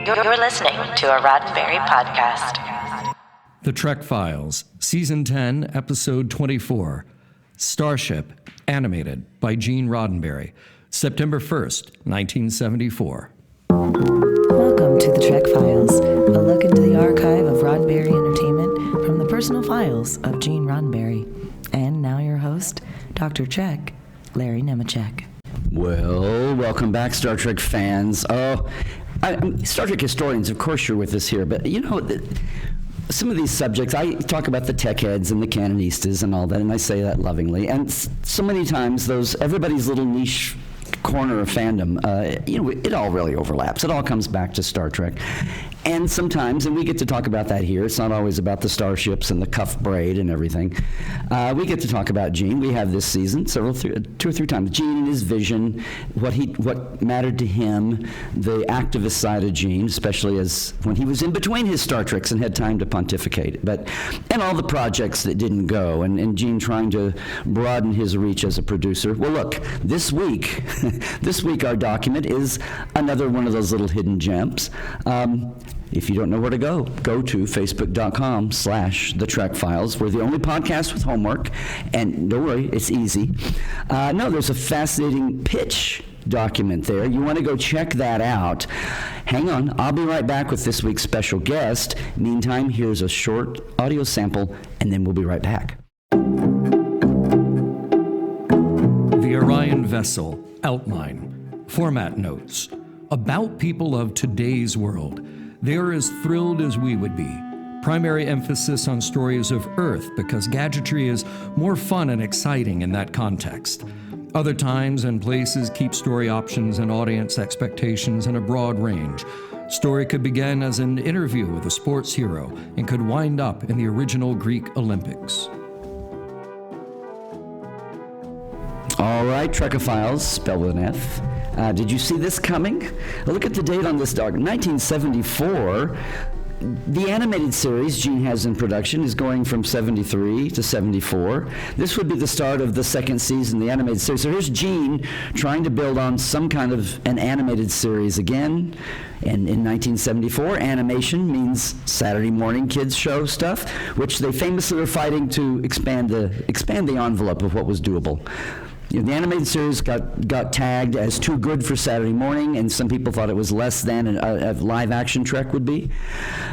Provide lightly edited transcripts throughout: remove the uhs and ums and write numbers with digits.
You're listening to a Roddenberry podcast. The Trek Files, Season 10, Episode 24, Starship, animated by Gene Roddenberry, September 1st, 1974. Welcome to the Trek Files, a look into the archive of Roddenberry Entertainment from the personal files of Gene Roddenberry. And now your host, Dr. Trek, Larry Nemecek. Well, welcome back, Star Trek fans. Star Trek historians, of course you're with us here, but you know, some of these subjects, I talk about the tech heads and the canonistas and all that, and I say that lovingly, and so many times everybody's little niche corner of fandom, it all really overlaps. It all comes back to Star Trek. And sometimes, and we get to talk about that here, it's not always about the starships and the cuff braid and everything. We get to talk about Gene. We have this season, two or three times. Gene and his vision, what mattered to him, the activist side of Gene, especially as when he was in between his Star Treks and had time to pontificate. And all the projects that didn't go, and Gene trying to broaden his reach as a producer. Well, look, this week our document is another one of those little hidden gems. If you don't know where to go to facebook.com/The Trek Files. We're the only podcast with homework, and don't worry, it's easy. There's a fascinating pitch document there. You want to go check that out. Hang on, I'll be right back with this week's special guest. Meantime, here's a short audio sample, and then we'll be right back. The Orion Vessel, Outline, Format Notes, about people of today's world. They are as thrilled as we would be. Primary emphasis on stories of Earth because gadgetry is more fun and exciting in that context. Other times and places keep story options and audience expectations in a broad range. Story could begin as an interview with a sports hero and could wind up in the original Greek Olympics. All right, Trekophiles, spelled with an F. Did you see this coming? Look at the date on this document. 1974. The animated series Gene has in production is going from 73 to 74. This would be the start of the second season of the animated series. So here's Gene trying to build on some kind of an animated series again. And in 1974, animation means Saturday morning kids show stuff, which they famously were fighting to expand the envelope of what was doable. The animated series got tagged as too good for Saturday morning, and some people thought it was less than a live-action Trek would be.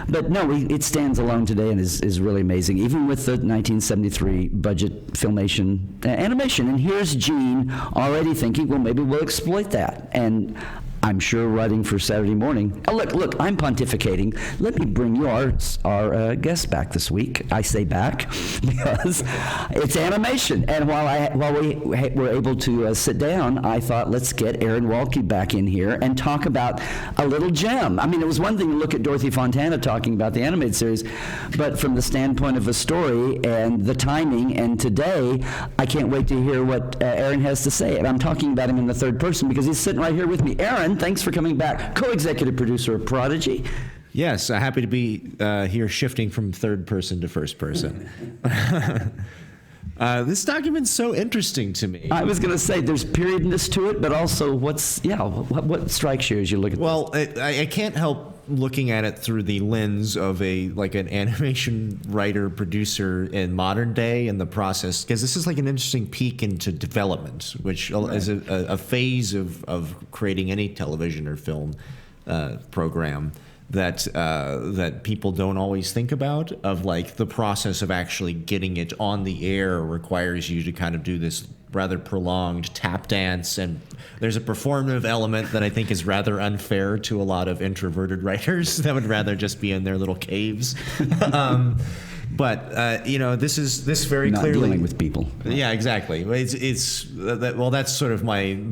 But no, it stands alone today and is really amazing, even with the 1973 budget filmation animation. And here's Gene already thinking, well, maybe we'll exploit that. And I'm sure writing for Saturday morning. Oh, look, I'm pontificating. Let me bring you our guest back this week. I say back because it's animation. And while we were able to sit down, I thought, let's get Aaron Waltke back in here and talk about a little gem. I mean, it was one thing to look at Dorothy Fontana talking about the animated series, but from the standpoint of a story and the timing, and today, I can't wait to hear what Aaron has to say. And I'm talking about him in the third person because he's sitting right here with me. Aaron, thanks for coming back. Co-executive producer of Prodigy. Yes, happy to be here shifting from third person to first person. This document's so interesting to me. I was going to say there's periodness to it, but also what strikes you as you look at Well, I can't help looking at it through the lens of an animation writer, producer in modern day and the process, because this is like an interesting peek into development, which is a phase of creating any television or film program that people don't always think about, of like the process of actually getting it on the air requires you to kind of do this rather prolonged tap dance, and there's a performative element that I think is rather unfair to a lot of introverted writers that would rather just be in their little caves. But this very not clearly dealing with people. Yeah, exactly. That's sort of my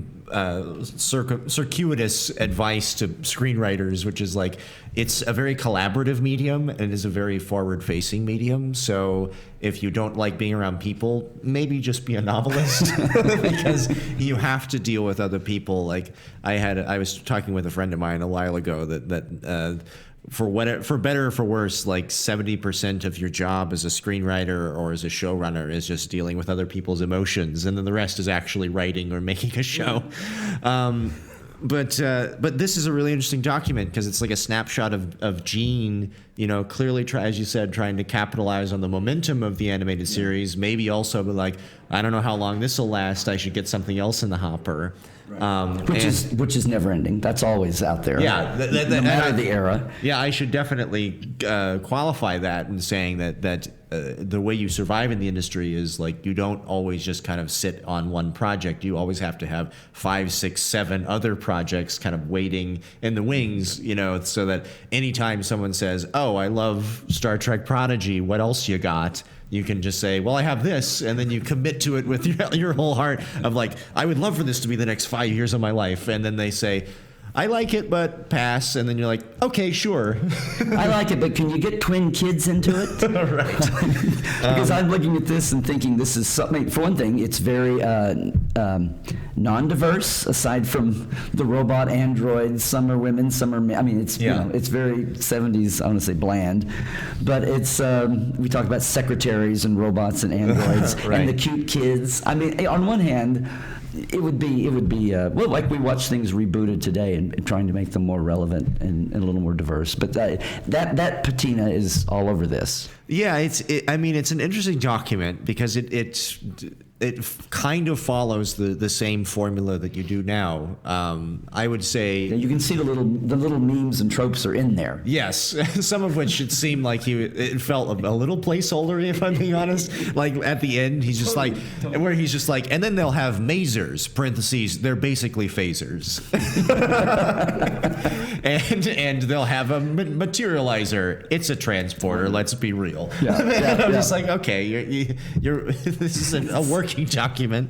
circuitous advice to screenwriters, which is like, it's a very collaborative medium and is a very forward-facing medium. So if you don't like being around people, maybe just be a novelist because you have to deal with other people. Like I was talking with a friend of mine a while ago that for better or for worse, like 70% of your job as a screenwriter or as a showrunner is just dealing with other people's emotions, and then the rest is actually writing or making a show. But this is a really interesting document because it's like a snapshot of Gene, clearly, as you said, trying to capitalize on the momentum of the animated series. Maybe also, but like, I don't know how long this will last. I should get something else in the hopper. Which is never ending. That's always out there. Yeah, no matter the era. Yeah, I should definitely qualify that in saying that the way you survive in the industry is like you don't always just kind of sit on one project. You always have to have 5, 6, 7 other projects kind of waiting in the wings, so that anytime someone says, "Oh, I love Star Trek Prodigy, what else you got?" You can just say, well, I have this, and then you commit to it with your whole heart of like, I would love for this to be the next 5 years of my life. And then they say, I like it, but pass. And then you're like, okay, sure. I like it, but can you get twin kids into it? Right. Because I'm looking at this and thinking this is something, for one thing, it's very non-diverse, aside from the robot androids. Some are women, some are men. I mean, it's, it's very 70s, I want to say bland. But it's, we talk about secretaries and robots and androids right. and the cute kids. I mean, on one hand, it would be well, like we watch things rebooted today and trying to make them more relevant and a little more diverse. But that patina is all over this. Yeah, it's an interesting document because it kind of follows the same formula that you do now. I would say you can see the little memes and tropes are in there. Yes, some of which it seemed like it felt a little placeholder, if I'm being honest. Like at the end, he's just like, and then they'll have masers, parentheses, they're basically phasers. and they'll have a materializer. It's a transporter, let's be real. I'm just like, okay, you're this is a working document.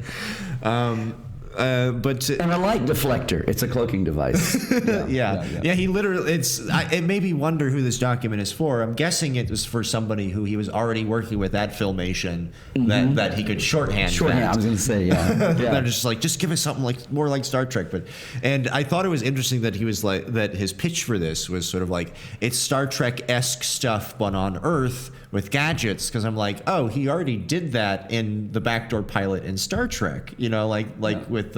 But and a light deflector. It's a cloaking device. Yeah. He literally. It made me wonder who this document is for. I'm guessing it was for somebody who he was already working with at Filmation that he could shorthand. I was going to say, They're just like, just give us something like more like Star Trek. And I thought it was interesting that he was like that. His pitch for this was sort of like it's Star Trek-esque stuff, but on Earth with gadgets. Because I'm like, oh, he already did that in the backdoor pilot in Star Trek. With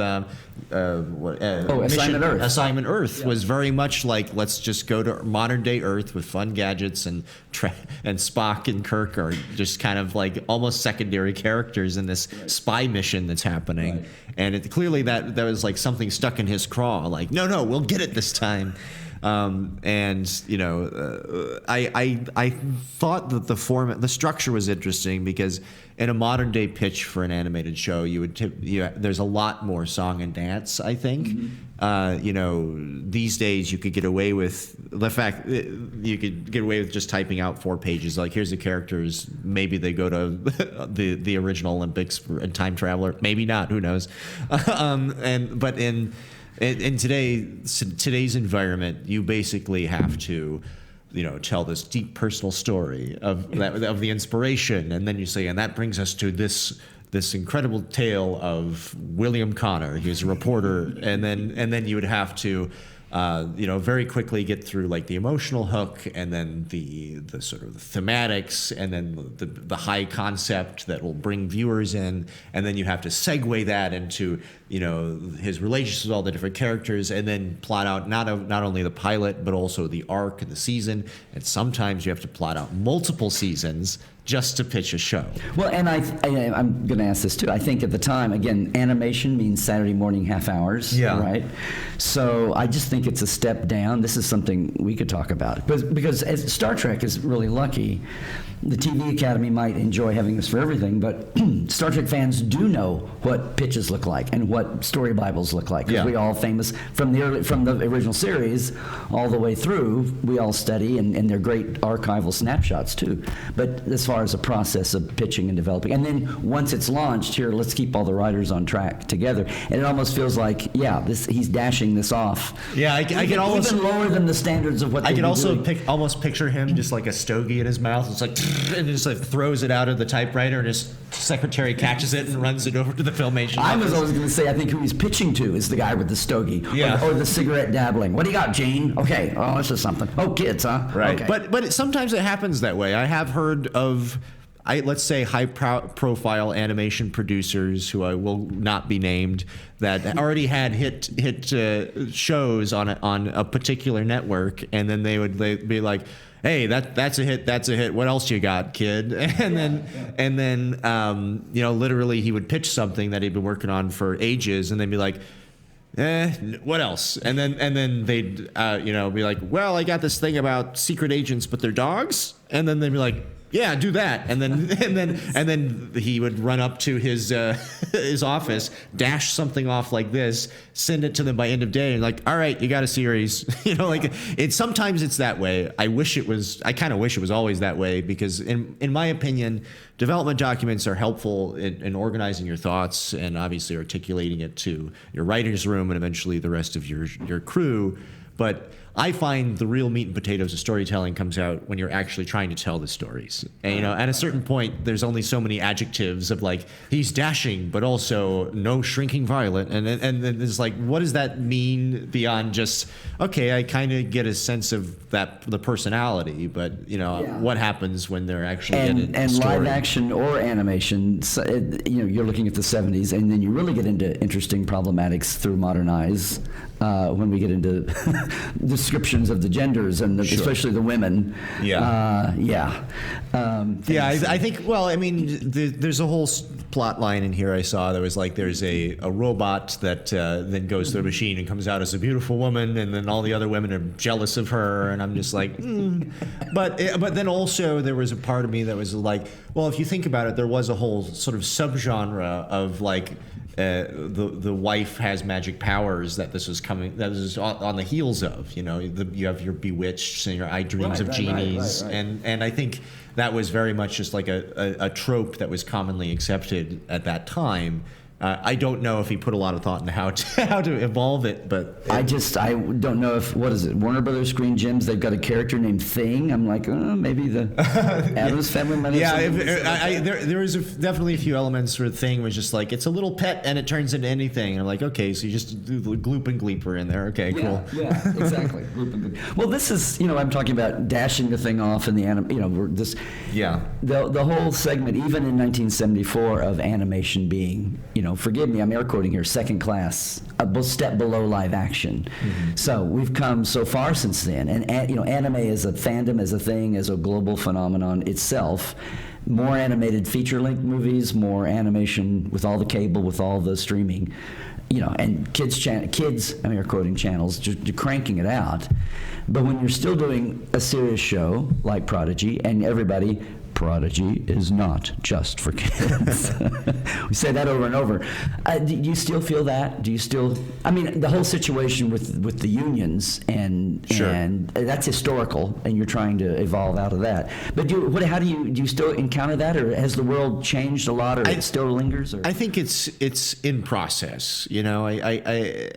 Assignment Earth. Assignment Earth was very much like, let's just go to modern day Earth with fun gadgets, and Spock and Kirk are just kind of like almost secondary characters in this spy mission that's happening. Right. And clearly that was like something stuck in his craw. Like, no, we'll get it this time. I thought that the structure was interesting because in a modern day pitch for an animated show, there's a lot more song and dance. I think, these days you could get away with the fact you could get away with just typing out 4 pages. Like, here's the characters. Maybe they go to the original Olympics and time traveler. Maybe not. Who knows? But in today's environment, you basically have to, tell this deep personal story of the inspiration, and then you say, and that brings us to this incredible tale of William Connor. He was a reporter, and then you would have to, very quickly get through like the emotional hook, and then the sort of the thematics, and then the high concept that will bring viewers in, and then you have to segue that into his relationships with all the different characters, and then plot out not only the pilot but also the arc and the season, and sometimes you have to plot out multiple seasons just to pitch a show. Well, and I'm going to ask this too. I think at the time, again, animation means Saturday morning half hours, right? So I just think it's a step down. This is something we could talk about. Because as Star Trek is really lucky. The TV Academy might enjoy having this for everything, but Star Trek fans do know what pitches look like and what story Bibles look like. Because we all famous from the original series all the way through. We all study, and they're great archival snapshots too. But as far as a process of pitching and developing, and then once it's launched, here, let's keep all the writers on track together. And it almost feels like, he's dashing this off. Yeah, I can almost even lower than the standards of what I can also almost picture him just like a stogie in his mouth. It's like. And just like throws it out of the typewriter, and his secretary catches it and runs it over to the Filmation I office. was always going to say, I think who he's pitching to is the guy with the stogie, or the cigarette dabbling. What do you got, Gene? Okay, this is something. Oh, kids, huh? Right. Okay. But sometimes it happens that way. I have heard of let's say high-profile animation producers who I will not be named that already had hit shows on a particular network, and then they'd be like, "Hey, that's a hit. What else you got, kid?" And then literally he would pitch something that he'd been working on for ages, and they'd be like, what else? And then they'd be like, "Well, I got this thing about secret agents, but they're dogs." And then they'd be like, "Yeah, do that." And then he would run up to his office, dash something off like this, send it to them by end of day, and like, "All right, you got a series." Sometimes it's that way. I kind of wish it was always that way, because in my opinion, development documents are helpful in organizing your thoughts and obviously articulating it to your writer's room and eventually the rest of your crew. But I find the real meat and potatoes of storytelling comes out when you're actually trying to tell the stories. And, at a certain point, there's only so many adjectives of like, he's dashing, but also no shrinking violet. And then it's like, what does that mean beyond just, okay, I kind of get a sense of the personality, but, what happens when they're actually in a story? Live action or animation, you're looking at the 70s, and then you really get into interesting problematics through modern eyes when we get into descriptions of the genders and especially the women. I think. Well, I mean, there's a whole plot line in here I saw. There was like there's a robot that then goes through a machine and comes out as a beautiful woman, and then all the other women are jealous of her, and I'm just like, But then also there was a part of me that was like, well, if you think about it, there was a whole sort of subgenre of like. The wife has magic powers that this was on the heels of. You have your bewitched and your I dreams of genies, right. And I think that was very much just like a trope that was commonly accepted at that time. I don't know if he put a lot of thought into how to evolve it, but I don't know if, what is it, Warner Brothers Screen Gems, they've got a character named Thing. I'm like, maybe the Addams Family might have there is definitely a few elements where Thing was just like, it's a little pet and it turns into anything. And I'm like, okay, so you just do the Gloop and Gleeper in there. Okay, cool. Yeah, exactly. Gloop and Gleeper. Well, this is, I'm talking about dashing the thing off in the the whole segment, even in 1974, of animation being, forgive me, I'm air quoting here, second class, a step below live action. Mm-hmm. So we've come so far since then, and anime as a fandom, as a thing, as a global phenomenon itself. More animated feature-length movies, more animation with all the cable, with all the streaming, and kids, I'm air quoting channels, just cranking it out. But when you're still doing a serious show like Prodigy, and everybody. Prodigy is not just for kids. We say that over and over. Do you still feel that? Do you still? I mean, the whole situation with the unions and that's historical, and you're trying to evolve out of that. But do you still encounter that, or has the world changed a lot, or it still lingers? Or? I think it's in process. I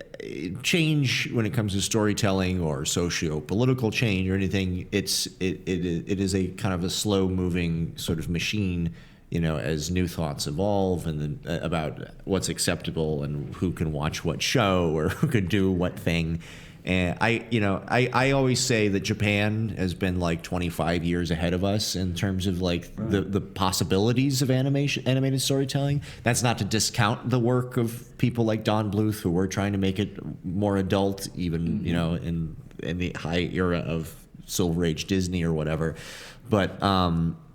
change when it comes to storytelling or socio-political change or anything. It is a kind of a slow-moving sort of machine, as new thoughts evolve and then about what's acceptable and who can watch what show or who could do what thing. And I always say that Japan has been like 25 years ahead of us in terms of like the possibilities of animated storytelling. That's not to discount the work of people like Don Bluth, who were trying to make it more adult, even in the high era of Silver Age Disney or whatever.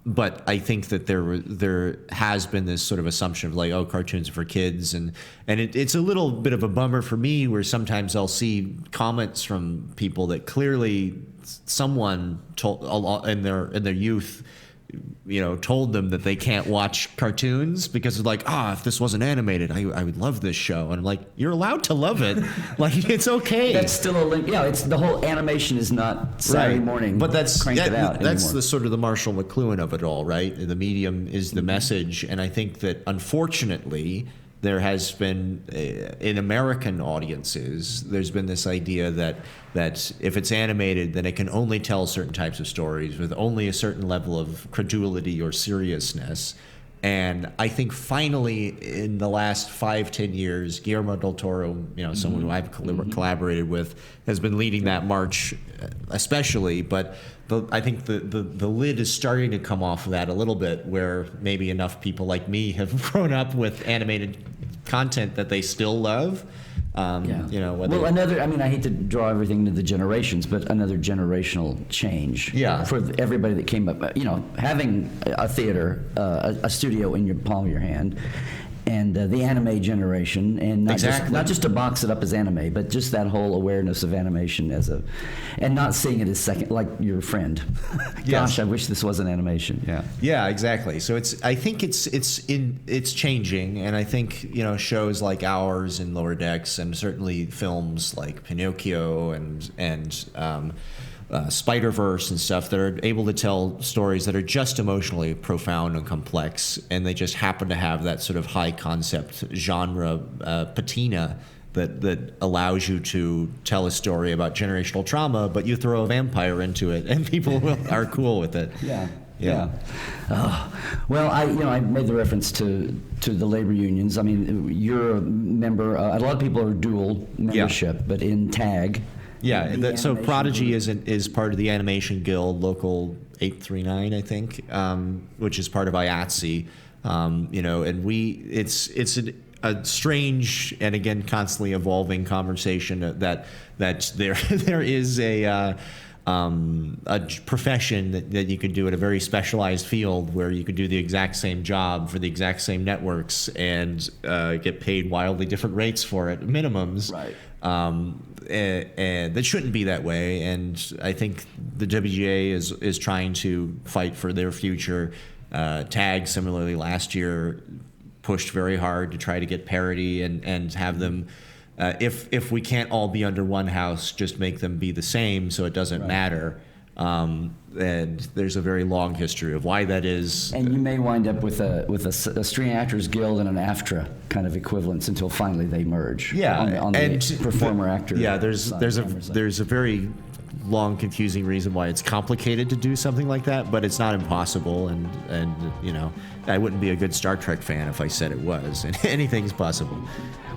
But I think that there has been this sort of assumption of like, oh, cartoons are for kids, and it's a little bit of a bummer for me where sometimes I'll see comments from people that clearly someone told in their youth, told them that they can't watch cartoons because it's like, if this wasn't animated, I would love this show. And I'm like, you're allowed to love it. Like, it's okay. That's still a link. Yeah, it's the whole animation is not Saturday morning. But that's crank it out that's anymore. the sort of the Marshall McLuhan of it all, right? The medium is the message, and I think that unfortunately there has been in American audiences, there's been this idea that if it's animated, then it can only tell certain types of stories with only a certain level of credulity or seriousness. And I think finally, in the last 5-10 years, Guillermo del Toro, someone who I've collaborated with, has been leading that march, especially. But I think the lid is starting to come off of that a little bit, where maybe enough people like me have grown up with animated content that they still love. I hate to draw everything to the generations, but another generational change. Yeah. For everybody that came up, having a theater, a studio in your palm of your hand, and the anime generation, and not just to box it up as anime, but just that whole awareness of animation and not seeing it as second, like your friend. Gosh, I wish this wasn't animation. Yeah. Yeah, exactly. So I think it's changing, and I think shows like ours in Lower Decks, and certainly films like Pinocchio and Spider-Verse and stuff that are able to tell stories that are just emotionally profound and complex, and they just happen to have that sort of high concept genre patina that allows you to tell a story about generational trauma, but you throw a vampire into it and people are cool with it. Yeah. Well, I made the reference to the labor unions. I mean, you're a member. A lot of people are dual membership, but in TAG. Yeah, so Prodigy is part of the Animation Guild, Local 839, I think, which is part of IATSE. And it's a strange and again constantly evolving conversation that there is a profession that you could do in a very specialized field where you could do the exact same job for the exact same networks and get paid wildly different rates for it, minimums. Right. And that shouldn't be that way. And I think the WGA is trying to fight for their future. TAG, similarly, last year pushed very hard to try to get parity and have them, if we can't all be under one house, just make them be the same so it doesn't matter. And there's a very long history of why that is. And you may wind up with a Screen Actors Guild and an AFTRA kind of equivalence until finally they merge. Yeah, on the performer actor. Yeah, there's a very long, confusing reason why it's complicated to do something like that, but it's not impossible. And I wouldn't be a good Star Trek fan if I said it was. And anything's possible.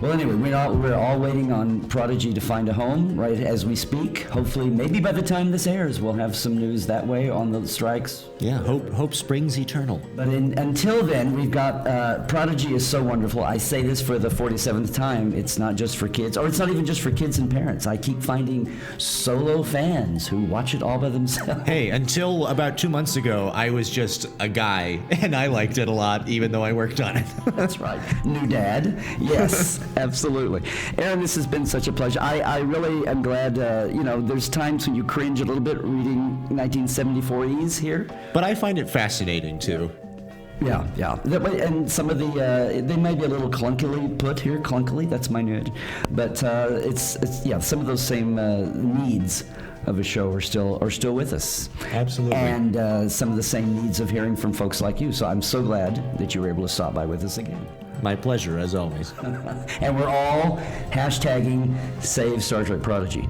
Well, anyway, we're all waiting on Prodigy to find a home right as we speak. Hopefully, maybe by the time this airs, we'll have some news that way on the strikes. Yeah, hope springs eternal. But until then, we've got Prodigy is so wonderful. I say this for the 47th time. It's not just for kids, or it's not even just for kids and parents. I keep finding solo fans who watch it all by themselves. Hey, until about 2 months ago, I was just a guy, and I liked it a lot, even though I worked on it. That's right. New dad. Yes. Absolutely. Aaron, this has been such a pleasure. I really am glad, there's times when you cringe a little bit reading 1974's here. But I find it fascinating, too. Yeah. And some of they may be a little clunkily put here. Clunkily, that's my new. But it's some of those same needs of a show are still with us. Absolutely. And some of the same needs of hearing from folks like you. So I'm so glad that you were able to stop by with us again. My pleasure, as always. And we're all hashtagging Save Star Trek Prodigy.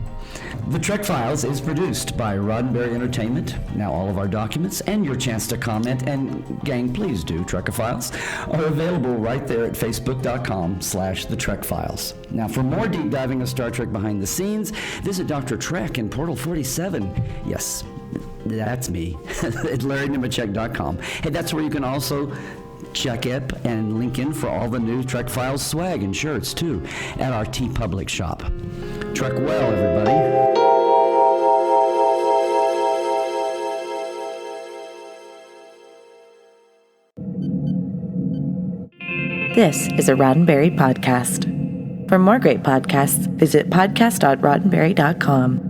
The Trek Files is produced by Roddenberry Entertainment. Now all of our documents and your chance to comment, and gang, please do, Trekophiles, are available right there at facebook.com/The Trek Files. Now for more deep diving of Star Trek behind the scenes, visit Dr. Trek in Portal 47. Yes, that's me, at LarryNemecek.com. Hey, that's where you can also check up and link in for all the new Trek Files swag and shirts, too, at our TeePublic shop. Trek well, everybody. This is a Roddenberry podcast. For more great podcasts, visit podcast.roddenberry.com.